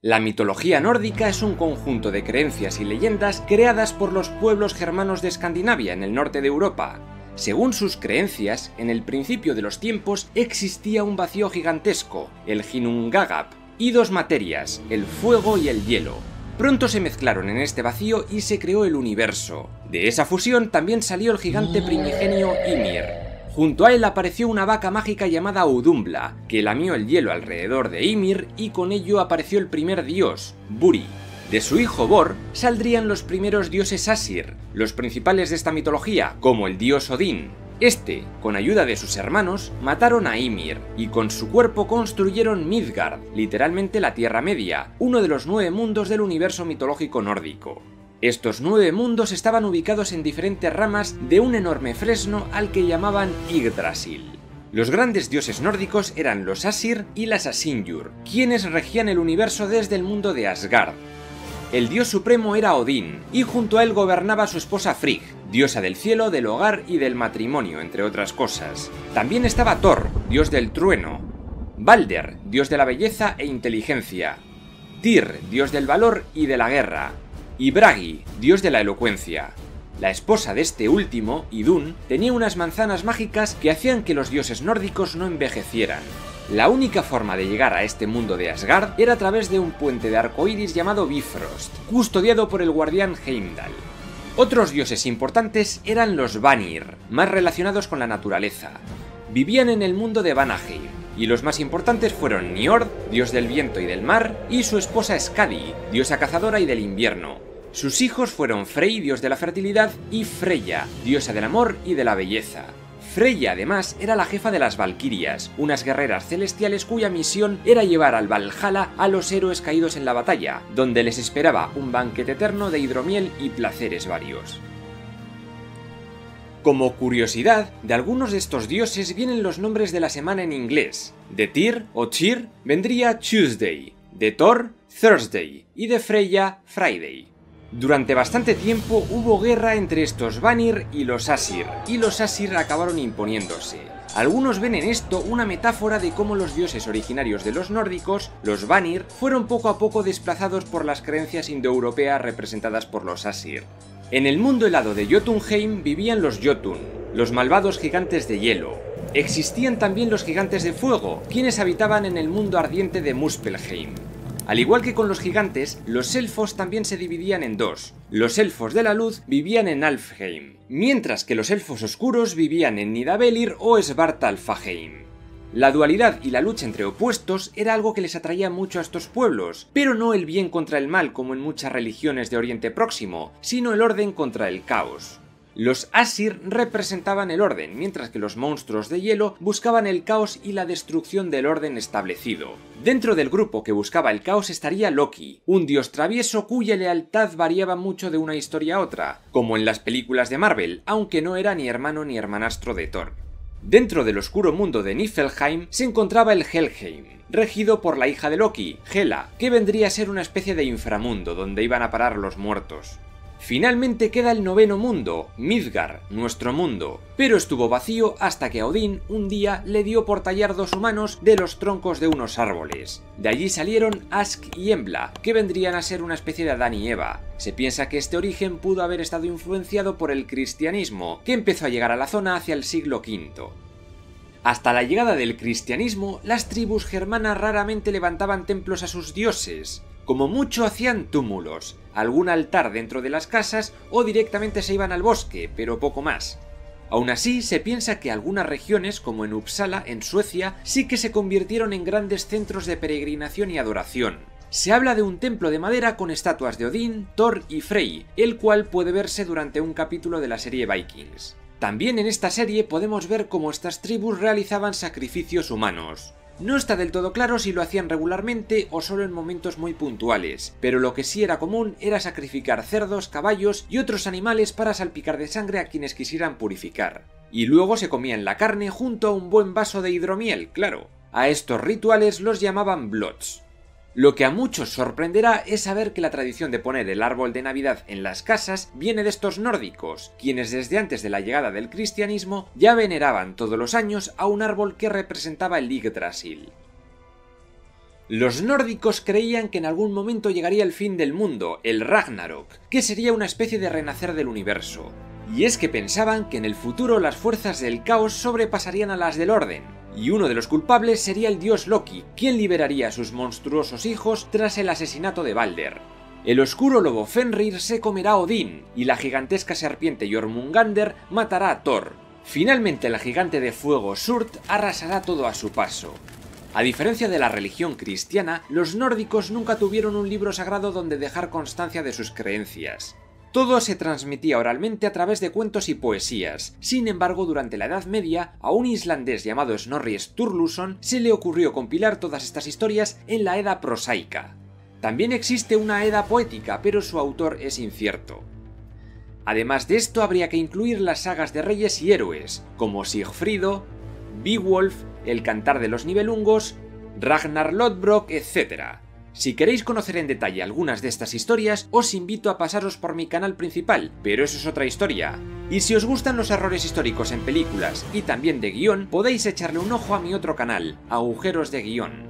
La mitología nórdica es un conjunto de creencias y leyendas creadas por los pueblos germanos de Escandinavia, en el norte de Europa. Según sus creencias, en el principio de los tiempos existía un vacío gigantesco, el Ginnungagap, y dos materias, el fuego y el hielo. Pronto se mezclaron en este vacío y se creó el universo. De esa fusión también salió el gigante primigenio Ymir. Junto a él apareció una vaca mágica llamada Audumbla, que lamió el hielo alrededor de Ymir y con ello apareció el primer dios, Buri. De su hijo Bor saldrían los primeros dioses Asir, los principales de esta mitología, como el dios Odín. Este, con ayuda de sus hermanos, mataron a Ymir y con su cuerpo construyeron Midgard, literalmente la Tierra Media, uno de los 9 mundos del universo mitológico nórdico. Estos 9 mundos estaban ubicados en diferentes ramas de un enorme fresno al que llamaban Yggdrasil. Los grandes dioses nórdicos eran los Asir y las Asinjur, quienes regían el universo desde el mundo de Asgard. El dios supremo era Odín, y junto a él gobernaba su esposa Frigg, diosa del cielo, del hogar y del matrimonio, entre otras cosas. También estaba Thor, dios del trueno, Balder, dios de la belleza e inteligencia, Tyr, dios del valor y de la guerra, y Bragi, dios de la elocuencia. La esposa de este último, Idun, tenía unas manzanas mágicas que hacían que los dioses nórdicos no envejecieran. La única forma de llegar a este mundo de Asgard era a través de un puente de arcoíris llamado Bifrost, custodiado por el guardián Heimdall. Otros dioses importantes eran los Vanir, más relacionados con la naturaleza. Vivían en el mundo de Vanaheim, y los más importantes fueron Njord, dios del viento y del mar, y su esposa Skadi, diosa cazadora y del invierno. Sus hijos fueron Frey, dios de la fertilidad, y Freya, diosa del amor y de la belleza. Freya, además, era la jefa de las Valquirias, unas guerreras celestiales cuya misión era llevar al Valhalla a los héroes caídos en la batalla, donde les esperaba un banquete eterno de hidromiel y placeres varios. Como curiosidad, de algunos de estos dioses vienen los nombres de la semana en inglés. De Tyr o Tyr vendría Tuesday, de Thor, Thursday y de Freya, Friday. Durante bastante tiempo hubo guerra entre estos Vanir y los Asir acabaron imponiéndose. Algunos ven en esto una metáfora de cómo los dioses originarios de los nórdicos, los Vanir, fueron poco a poco desplazados por las creencias indoeuropeas representadas por los Asir. En el mundo helado de Jotunheim vivían los Jotun, los malvados gigantes de hielo. Existían también los gigantes de fuego, quienes habitaban en el mundo ardiente de Muspelheim. Al igual que con los gigantes, los elfos también se dividían en dos. Los elfos de la luz vivían en Alfheim, mientras que los elfos oscuros vivían en Nidavellir o Svartalfaheim. La dualidad y la lucha entre opuestos era algo que les atraía mucho a estos pueblos, pero no el bien contra el mal como en muchas religiones de Oriente Próximo, sino el orden contra el caos. Los Asir representaban el orden, mientras que los monstruos de hielo buscaban el caos y la destrucción del orden establecido. Dentro del grupo que buscaba el caos estaría Loki, un dios travieso cuya lealtad variaba mucho de una historia a otra, como en las películas de Marvel, aunque no era ni hermano ni hermanastro de Thor. Dentro del oscuro mundo de Niflheim se encontraba el Helheim, regido por la hija de Loki, Hela, que vendría a ser una especie de inframundo donde iban a parar los muertos. Finalmente queda el noveno mundo, Midgard, nuestro mundo, pero estuvo vacío hasta que a Odín un día le dio por tallar 2 humanos de los troncos de unos árboles. De allí salieron Ask y Embla, que vendrían a ser una especie de Adán y Eva. Se piensa que este origen pudo haber estado influenciado por el cristianismo, que empezó a llegar a la zona hacia el siglo V. Hasta la llegada del cristianismo, las tribus germanas raramente levantaban templos a sus dioses. Como mucho hacían túmulos, algún altar dentro de las casas o directamente se iban al bosque, pero poco más. Aún así, se piensa que algunas regiones, como en Uppsala, en Suecia, sí que se convirtieron en grandes centros de peregrinación y adoración. Se habla de un templo de madera con estatuas de Odín, Thor y Frey, el cual puede verse durante un capítulo de la serie Vikings. También en esta serie podemos ver cómo estas tribus realizaban sacrificios humanos. No está del todo claro si lo hacían regularmente o solo en momentos muy puntuales, pero lo que sí era común era sacrificar cerdos, caballos y otros animales para salpicar de sangre a quienes quisieran purificar. Y luego se comían la carne junto a un buen vaso de hidromiel, claro. A estos rituales los llamaban blots. Lo que a muchos sorprenderá es saber que la tradición de poner el árbol de Navidad en las casas viene de estos nórdicos, quienes desde antes de la llegada del cristianismo ya veneraban todos los años a un árbol que representaba el Yggdrasil. Los nórdicos creían que en algún momento llegaría el fin del mundo, el Ragnarok, que sería una especie de renacer del universo. Y es que pensaban que en el futuro las fuerzas del caos sobrepasarían a las del orden, y uno de los culpables sería el dios Loki, quien liberaría a sus monstruosos hijos tras el asesinato de Balder. El oscuro lobo Fenrir se comerá a Odín, y la gigantesca serpiente Jormungandr matará a Thor. Finalmente el gigante de fuego Surt arrasará todo a su paso. A diferencia de la religión cristiana, los nórdicos nunca tuvieron un libro sagrado donde dejar constancia de sus creencias. Todo se transmitía oralmente a través de cuentos y poesías. Sin embargo, durante la Edad Media, a un islandés llamado Snorri Sturluson se le ocurrió compilar todas estas historias en la Edda prosaica. También existe una Edda poética, pero su autor es incierto. Además de esto, habría que incluir las sagas de reyes y héroes, como Sigfrido, Beowulf, el Cantar de los Nibelungos, Ragnar Lodbrok, etc. Si queréis conocer en detalle algunas de estas historias, os invito a pasaros por mi canal principal, pero eso es otra historia. Y si os gustan los errores históricos en películas y también de guión, podéis echarle un ojo a mi otro canal, Agujeros de Guión.